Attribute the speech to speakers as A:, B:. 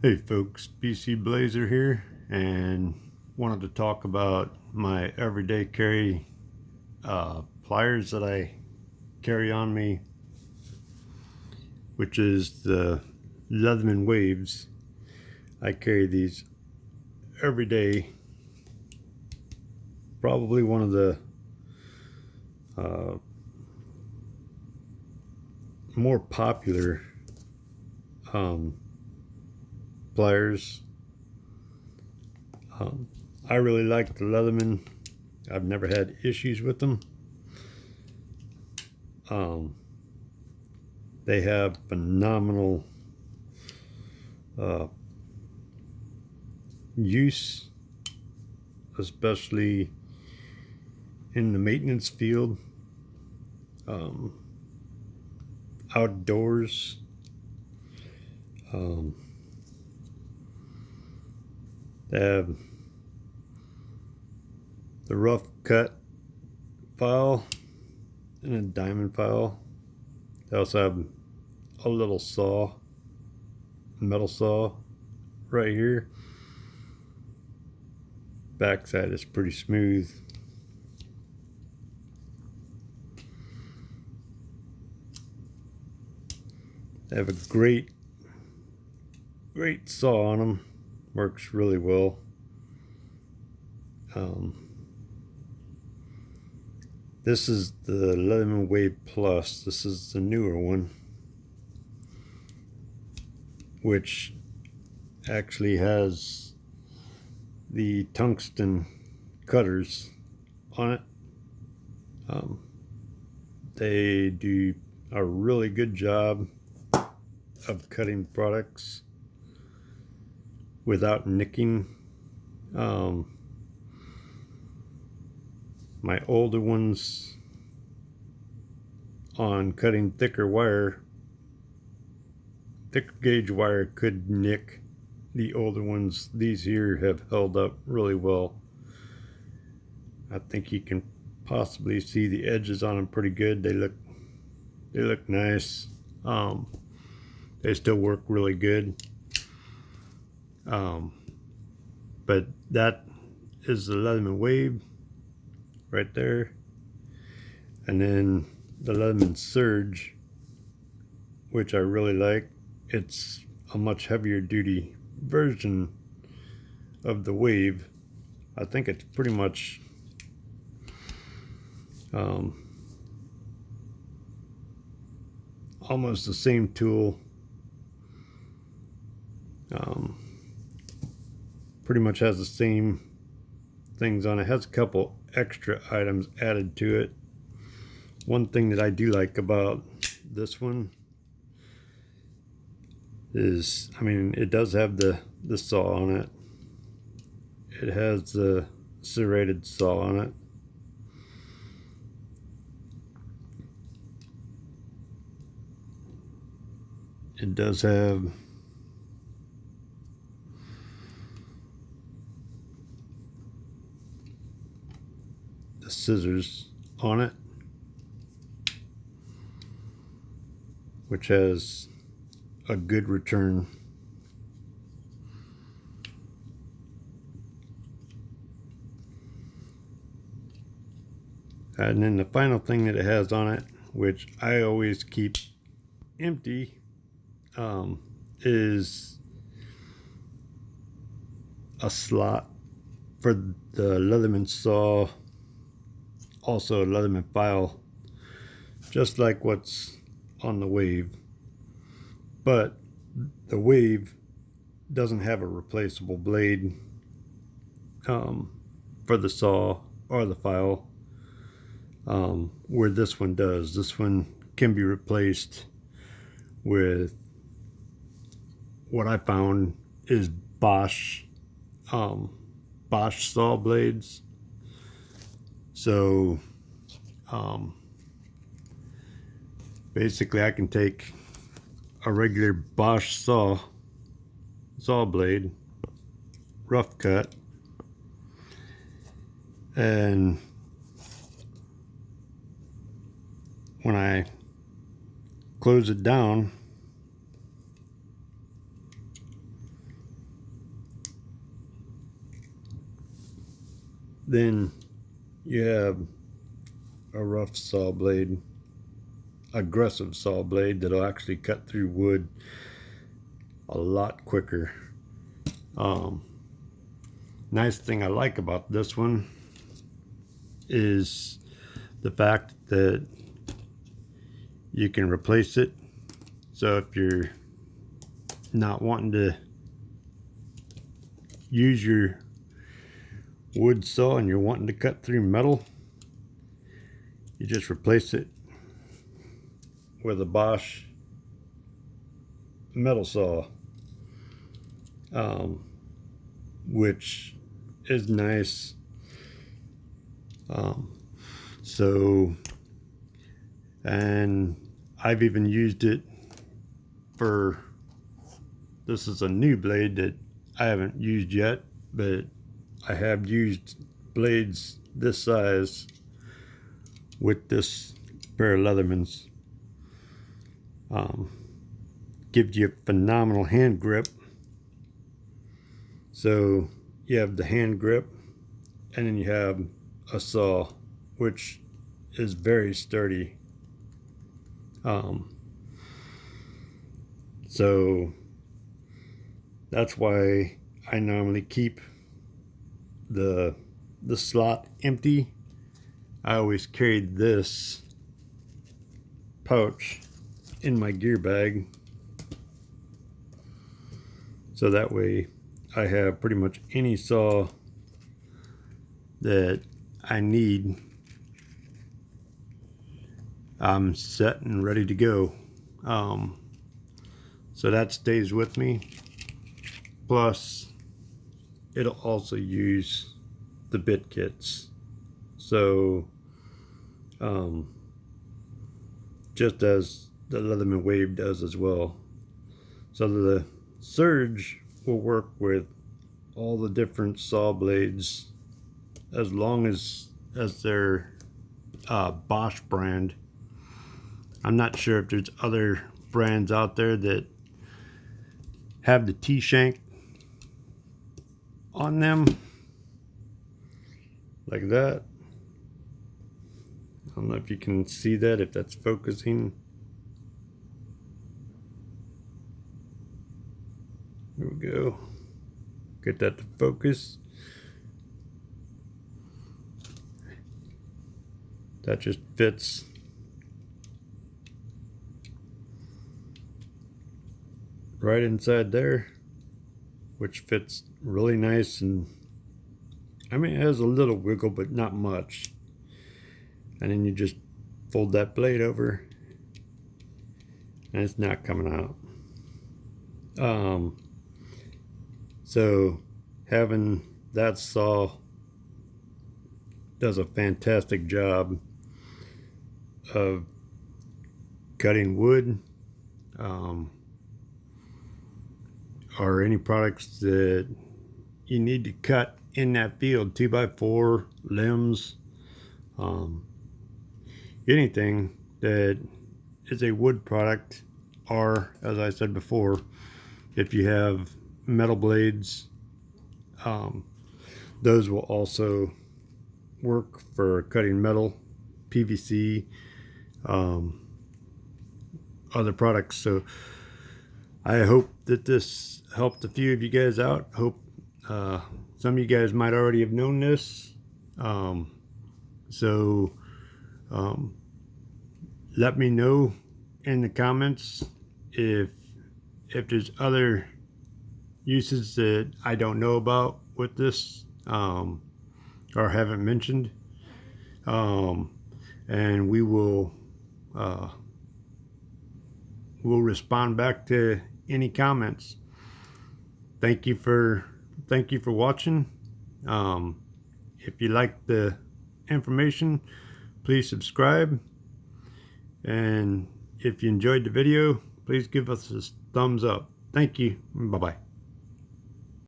A: Hey folks, BC Blazer here, and wanted to talk about my everyday carry pliers that I carry on me, which is the Leatherman Waves. I carry these every day. Probably one of the uh, more popular um, pliers. Um, I really like the Leatherman. I've never had issues with them. Um, they have phenomenal uh, use, especially in the maintenance field, um, outdoors. Um, they have the rough cut file and a diamond file. They also have a little saw, metal saw right here. Backside is pretty smooth. They have a great saw on them. Works really well. This is the Leatherman Wave Plus. This is the newer one, which actually has the tungsten cutters on it. They do a really good job of cutting products without nicking. My older ones on cutting thicker gauge wire could nick. The older ones, these here, have held up really well. I think you can possibly see the edges on them pretty good. They look nice. They still work really good. But that is the Leatherman Wave right there, and then the Leatherman Surge, which I really like. It's a much heavier duty version of the Wave. I think it's pretty much almost the same tool. Pretty much has the same things on it. Has a couple extra items added to it. One thing that I do like about this one is, it does have the saw on it. It has the serrated saw on it. It does have the scissors on it, which has a good return. And then the final thing that it has on it, which I always keep empty, is a slot for the Leatherman saw, also a Leatherman file, just like what's on the Wave. But the Wave doesn't have a replaceable blade for the saw or the file, where this one does. This one can be replaced with what I found is Bosch saw blades. So basically I can take a regular Bosch saw blade, rough cut, and when I close it down, Then you have a rough saw blade, aggressive saw blade that'll actually cut through wood a lot quicker. Nice thing I like about this one is the fact that you can replace it. So if you're not wanting to use your wood saw and you're wanting to cut through metal, you just replace it with a Bosch metal saw, which is nice. And I've even used it for, this is a new blade that I haven't used yet, but I have used blades this size with this pair of Leathermans. Gives you a phenomenal hand grip. So you have the hand grip, and then you have a saw, which is very sturdy. So that's why I normally keep the slot empty. I always carried this pouch in my gear bag, so that way I have pretty much any saw that I need. I'm set and ready to go. So that stays with me. Plus, it'll also use the bit kits. So, just as the Leatherman Wave does as well. So the Surge will work with all the different saw blades as long as they're Bosch brand. I'm not sure if there's other brands out there that have the T-shank on them like that. I don't know if you can see that, if that's focusing. There we go. Get that to focus. That just fits right inside there, which fits really nice. And I mean, it has a little wiggle, but not much. And then you just fold that blade over and it's not coming out. So having that saw does a fantastic job of cutting wood, or any products that you need to cut in that field, 2x4 limbs, anything that is a wood product. Or, as I said before, if you have metal blades, those will also work for cutting metal, PVC, other products. So I hope that this helped a few of you guys out. Hope some of you guys might already have known this. Let me know in the comments if there's other uses that I don't know about with this, or haven't mentioned, and we'll respond back to any comments. Thank you for watching. If you like the information, please subscribe, and if you enjoyed the video, please give us a thumbs up. Thank you. Bye bye.